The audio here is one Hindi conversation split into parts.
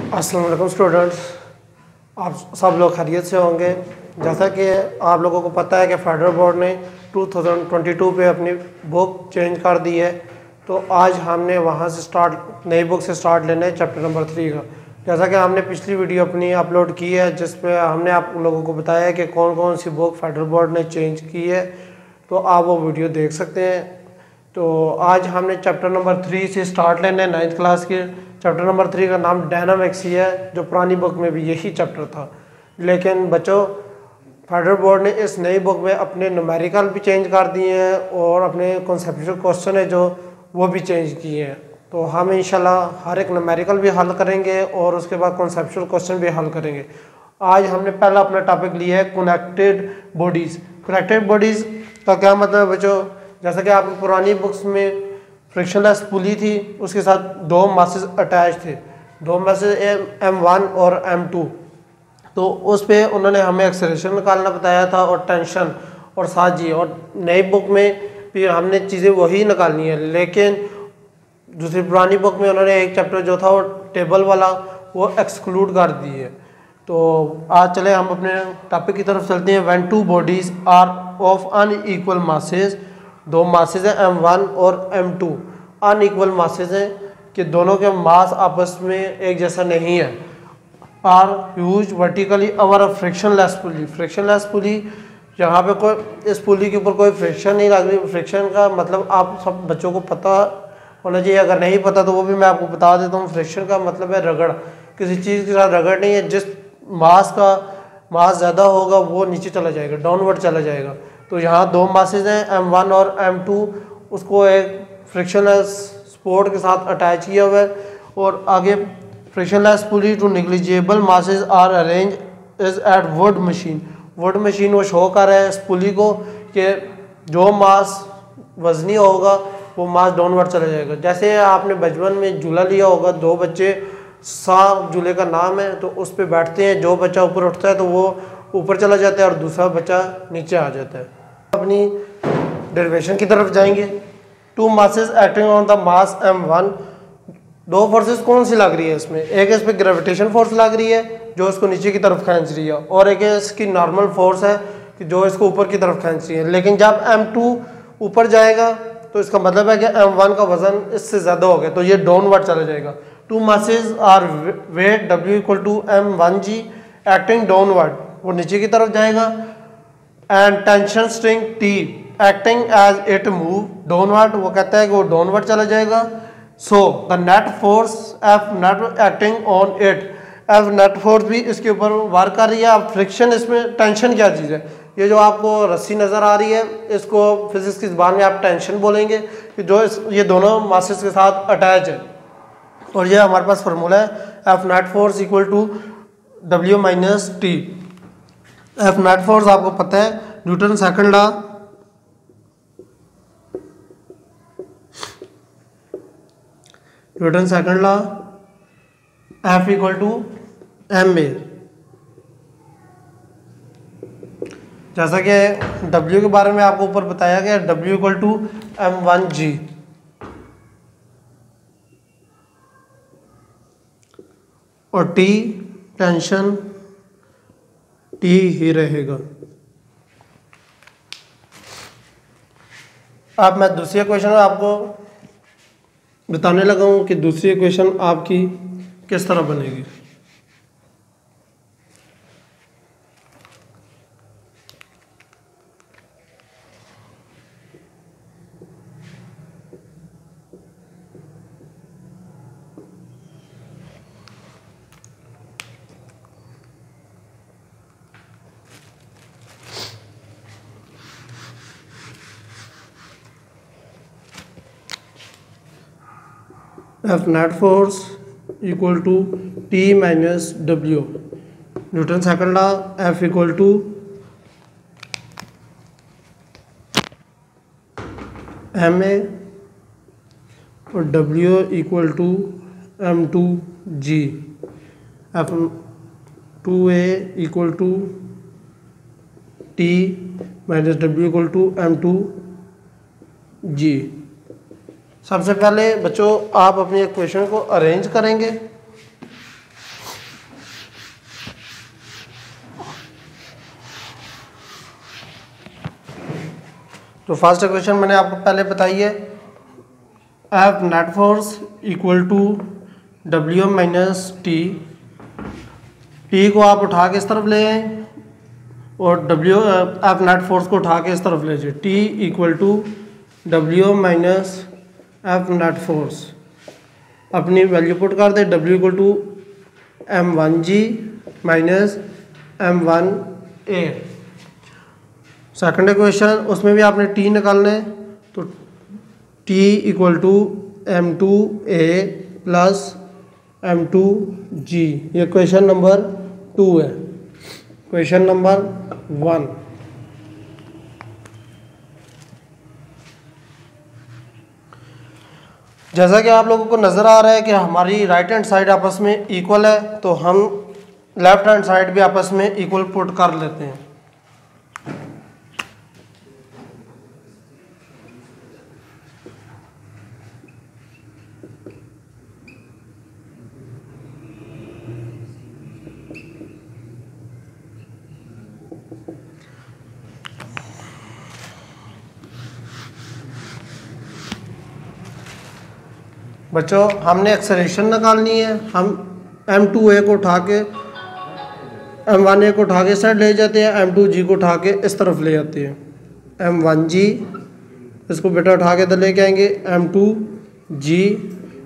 अस्सलाम वालेकुम स्टूडेंट्स, आप सब लोग खैरियत से होंगे। जैसा कि आप लोगों को पता है कि फेडरल बोर्ड ने 2022 पे अपनी बुक चेंज कर दी है, तो आज हमने वहाँ से नई बुक से स्टार्ट लेना है चैप्टर नंबर 3 का। जैसा कि हमने पिछली वीडियो अपनी अपलोड की है जिसमें हमने आप लोगों को बताया है कि कौन कौन सी बुक फेडरल बोर्ड ने चेंज की है, तो आप वो वीडियो देख सकते हैं। तो आज हमने चैप्टर नंबर 3 से स्टार्ट लेना है 9th क्लास के। चैप्टर नंबर 3 का नाम डायनामिक्स ही है, जो पुरानी बुक में भी यही चैप्टर था। लेकिन बच्चों, फेडरल बोर्ड ने इस नई बुक में अपने न्यूमेरिकल भी चेंज कर दिए हैं और अपने कॉन्सेप्चुअल क्वेश्चन है जो वो भी चेंज किए हैं। तो हम इंशाल्लाह हर एक न्यूमेरिकल भी हल करेंगे और उसके बाद कॉन्सेप्चुअल क्वेश्चन भी हल करेंगे। आज हमने पहला अपना टॉपिक लिया है कनेक्टेड बॉडीज़। कनेक्टेड बॉडीज़ का क्या मतलब है बच्चों? जैसा कि आपकी पुरानी बुक्स में फ्रिक्शनलेस पुली थी, उसके साथ दो मासेस अटैच थे, दो मासेस M1 और M2। तो उस पे उन्होंने हमें एक्सेलरेशन निकालना बताया था और टेंशन और साथ जी, और नई बुक में भी हमने चीज़ें वही निकालनी है। लेकिन दूसरी पुरानी बुक में उन्होंने एक चैप्टर जो था वो टेबल वाला वो एक्सक्लूड कर दी है। तो आज चले हम अपने टॉपिक की तरफ चलते हैं। When two bodies are of unequal masses, दो मासेस हैं M1 और M2, अनइक्वल मासेस हैं कि दोनों के मास आपस में एक जैसा नहीं है। Are used vertically over a frictionless pulley. Frictionless pulley, यहाँ पे कोई इस पुली के ऊपर कोई फ्रिक्शन नहीं लग रही। फ्रिक्शन का मतलब आप सब बच्चों को पता होना चाहिए, अगर नहीं पता तो वो भी मैं आपको बता देता हूँ। फ्रिक्शन का मतलब है रगड़, किसी चीज़ के साथ रगड़ नहीं है। जिस मास ज़्यादा होगा वो नीचे चला जाएगा, डाउनवर्ड चला जाएगा। तो यहाँ दो मासेज हैं M1 और M2, उसको एक फ्रिक्शनलेस सपोर्ट के साथ अटैच किया हुआ है। और आगे frictionless pulley two negligible masses are arrange is Atwood machine. Wood machine वो शो कर रहा है इस पुली को कि जो मास वजनी होगा वो मास डाउनवर्ड चला जाएगा। जैसे आपने बचपन में झूला लिया होगा, दो बच्चे सांप झूले का नाम है, तो उस पर बैठते हैं, जो बच्चा ऊपर उठता है तो वो ऊपर चला जाता है और दूसरा बच्चा नीचे आ जाता है। अपनी डेरिवेशन की तरफ जाएंगे। Two masses acting on the mass M1, दो फोर्सेस कौन सी लग रही है इसमें? एक इस पे ग्रेविटेशन फोर्स लग रही है जो इसको नीचे की तरफ खींच रही है, और एक इसकी नॉर्मल फोर्स है कि जो इसको ऊपर की तरफ खींच रही है। लेकिन जब M2 ऊपर जाएगा तो इसका मतलब है कि M1 का वजन इससे ज़्यादा हो गया, तो ये डाउनवर्ड चला जाएगा। Two masses are weight W equal to M1G acting downward, वो नीचे की तरफ जाएगा। And tension string T acting as it move downward, वो कहता है कि वो डाउनवर्ड चला जाएगा। So the net force F net acting on it, F net force भी इसके ऊपर वर्क कर रही है। अब फ्रिक्शन, इसमें टेंशन क्या चीज़ है? ये जो आपको रस्सी नज़र आ रही है, इसको फिजिक्स की ज़बान में आप टेंशन बोलेंगे कि जो ये दोनों मासेस के साथ अटैच है। और ये हमारे पास फार्मूला है F net force equal to W minus T। F net force आपको पता है, Newton second law, Newton second law, F equal to ma। जैसा कि W के बारे में आपको ऊपर बताया गया, W इक्वल टू M1G। और T टेंशन T ही रहेगा। अब मैं दूसरी क्वेश्चन आपको बताने लगा हूँ कि दूसरी क्वेश्चन आपकी किस तरह बनेगी। F net force equal to T minus W, Newton second law, F equal to ma और W equal to M2G। F2a equal to T minus W equal to M2G। सबसे पहले बच्चों आप अपनी इक्वेशन को अरेंज करेंगे। तो फर्स्ट इक्वेशन मैंने आपको पहले बताई है, F net force equal to W minus T. T को आप उठा के इस तरफ ले आए और डब्ल्यू एफ नेट फोर्स को उठा के इस तरफ ले जाए। T equal to W minus F net force, अपनी वैल्यू पुट कर दे। W equal to m1g minus m1a। Second equation, उसमें भी आपने टी निकालना है, तो T equal to m2a plus m2g। ये क्वेश्चन नंबर 2 है। क्वेश्चन नंबर 1, जैसा कि आप लोगों को नज़र आ रहा है कि हमारी राइट हैंड साइड आपस में इक्वल है, तो हम लेफ्ट हैंड साइड भी आपस में इक्वल पुट कर लेते हैं। बच्चों हमने एक्सेलरेशन निकालनी है। हम m2a को उठा के m1a को उठा के साइड ले जाते हैं, m2g को उठा के इस तरफ ले जाते हैं। m1g इसको बेटा उठा के इधर लेके आएंगे, m2g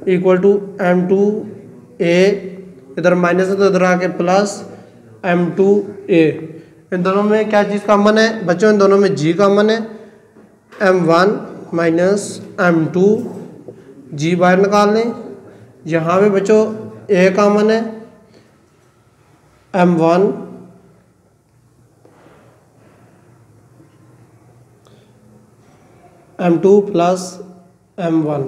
इक्वल टू m2a, इधर माइनस है तो इधर आके प्लस m2a। इन दोनों में क्या चीज़ कॉमन है बच्चों? इन दोनों में g कॉमन है। m1 माइनस m2, जी बाहर निकाल लें। यहाँ पे बच्चों ए कॉमन है, m1 m2 प्लस m1।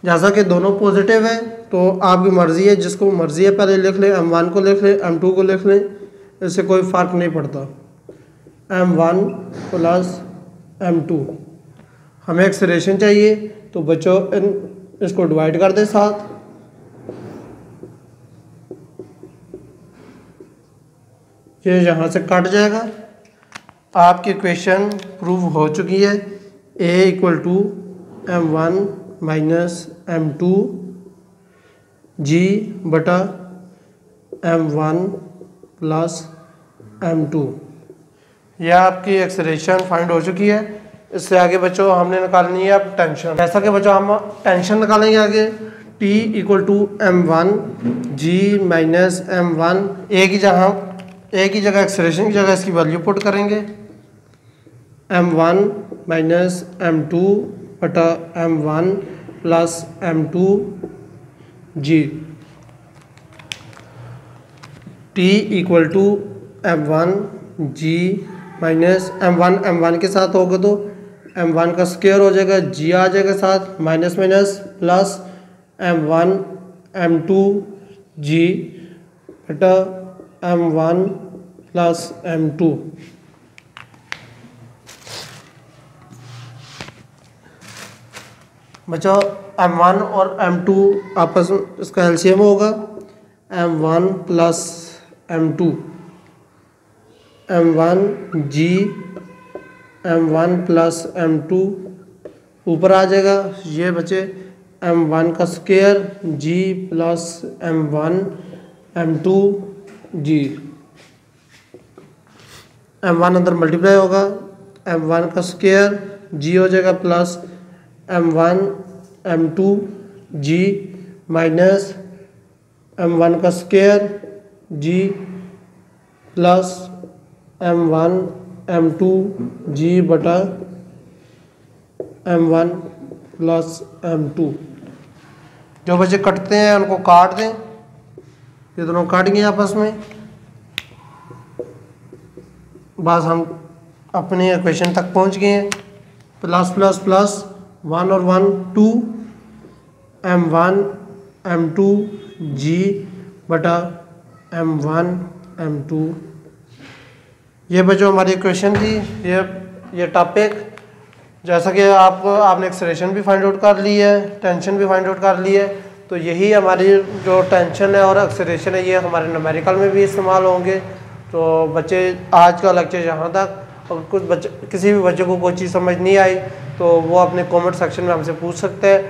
जैसा कि दोनों पॉजिटिव है तो आपकी मर्ज़ी है, जिसको मर्ज़ी है पहले लिख लें, m1 को लिख लें, m2 को लिख लें, इससे कोई फ़र्क नहीं पड़ता। m1 plus m2। हमें एक्सेलरेशन चाहिए, तो बच्चों इसको डिवाइड कर दें साथ। ये यहाँ से कट जाएगा। आपकी इक्वेशन प्रूव हो चुकी है। a equal to m1 minus m2 g बटा m1 प्लस m2। यह आपकी एक्सेलरेशन फाइंड हो चुकी है। इससे आगे बच्चों हमने निकालनी है अब टेंशन। जैसा कि बच्चों हम टेंशन निकालेंगे आगे, T equal to m1 g minus m1। एक ही जगह एक्सेलरेशन की जगह इसकी वैल्यू पुट करेंगे, m1 माइनस m2 बटा m1 plus m2 g। T equal to m1 g minus m1 के साथ होगा तो m1 का स्क्वायर हो जाएगा, g आ जाएगा साथ, minus minus plus m1 m2 g बटा m1 प्लस m2। बच्चों m1 और m2 आपस में इसका एलसीएम होगा, m1 plus m2, m1 g m1 plus m2 ऊपर आ जाएगा। ये बचे m1 का square g plus m1 m2 g। m1 अंदर मल्टीप्लाई होगा, m1 का स्क्वायर g हो जाएगा plus m1 m2 g minus m1 का square g plus m1 m2 g बटा m1 प्लस m2। जो बच्चे कटते हैं उनको काट दें, ये दोनों काट गए आपस में। बस हम अपने इक्वेशन तक पहुंच गए हैं। प्लस प्लस प्लस 1 और 1 2, m1 m2 g बटा m1 m2। ये बच्चों हमारी इक्वेशन थी। ये टॉपिक जैसा कि आपने एक्सेलरेशन भी फाइंड आउट कर ली है, टेंशन भी फाइंड आउट कर ली है, तो यही हमारी जो टेंशन है और एक्सेलरेशन है ये हमारे न्यूमेरिकल में भी इस्तेमाल होंगे। तो बच्चे आज का लेक्चर यहाँ तक। अगर कुछ बच्चे किसी भी बच्चे को कोई चीज़ समझ नहीं आई तो वो अपने कमेंट सेक्शन में हमसे पूछ सकते हैं।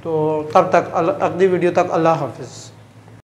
तो तब तक अगली वीडियो तक अल्लाह हाफिज़।